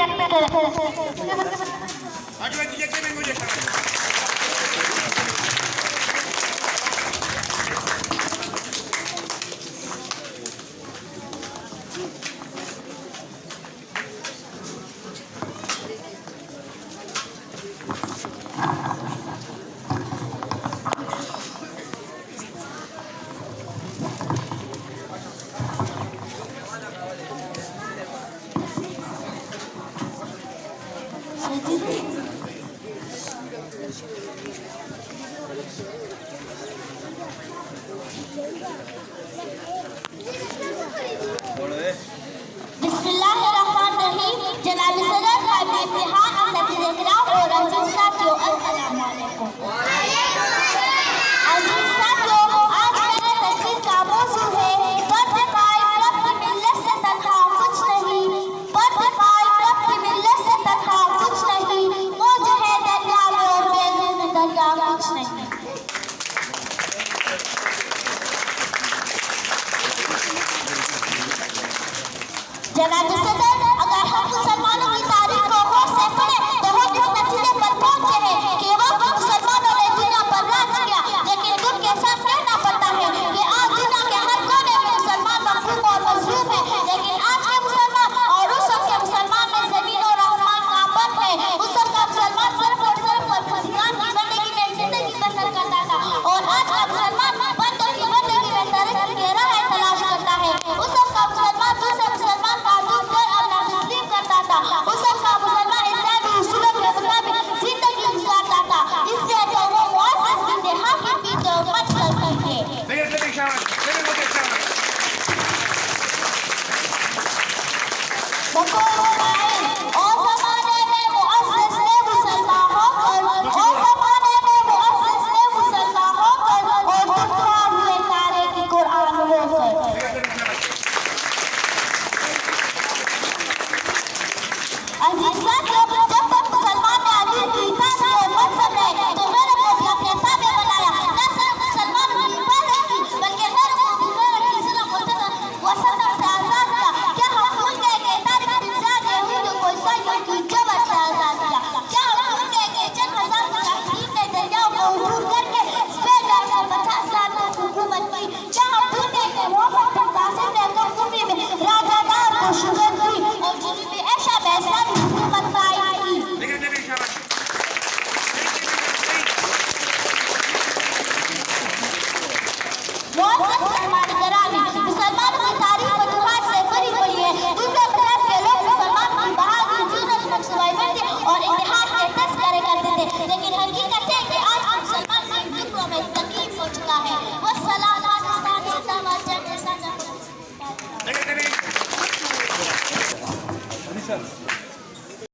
Respect करें। बिस्मिल्लाहिर्रहमानिर्रहीम। जनाब सदर, काबिल इम्तिहान असतिज़ किराम और अज़ीज़ साथियों, अस्सलाम वालेकुम। अज़ीज़ साथियों, आज मेरे तकरीर का मौज़ू है फर्द कायम रब की मिल्लत से तन्हा कुछ नहीं। फर्द कायम रब की मिल्लत से तन्हा कुछ नहीं। मौज है दरिया में और बेगुन दरिया कुछ नहीं। जनाब सदर, अगर हम मुसलमानों की तारीख को गौर से पढ़ें तो हम इस नतीजे पर पहुंचे हैं कि वक्त मुसलमानों ने दुनिया पर राज किया, लेकिन दुख के साथ कहना पड़ता है कि आज दुनिया के हर कोने में मुसलमान मखलूक और मजलूम है। लेकिन आज के मुसलमान और उस वक्त के मुसलमान में जमीन और आसमान का फर्क है। उस वक्त का मुसलमान सिर्फ और सिर्फ खुदान की बंदगी में जिंदगी बसर करता था और आज का मुसलमान बंदों की बंदगी में तरक्की के राह तलाश करता है। उस वक्त का मुसलमान दूसरे मुसलमान का दूर कर अपना तस्लीम करता था। उस वक्त का मुसलमान इस्लामी उसूलों के मुताबिक जिंदगी गुजारता था। इसलिए तो वो मुअज़्ज़ज़ इंतहा की भी तो मत करते थे। और ज़माने में मुअज़्ज़ज़ ने मुसलमान होकर और ज़माने में मुअज़्ज़ज़ ने मुसलमान होकर और दुआ हुए सारे की कुरान होकर। अज़ीज़ साथियों,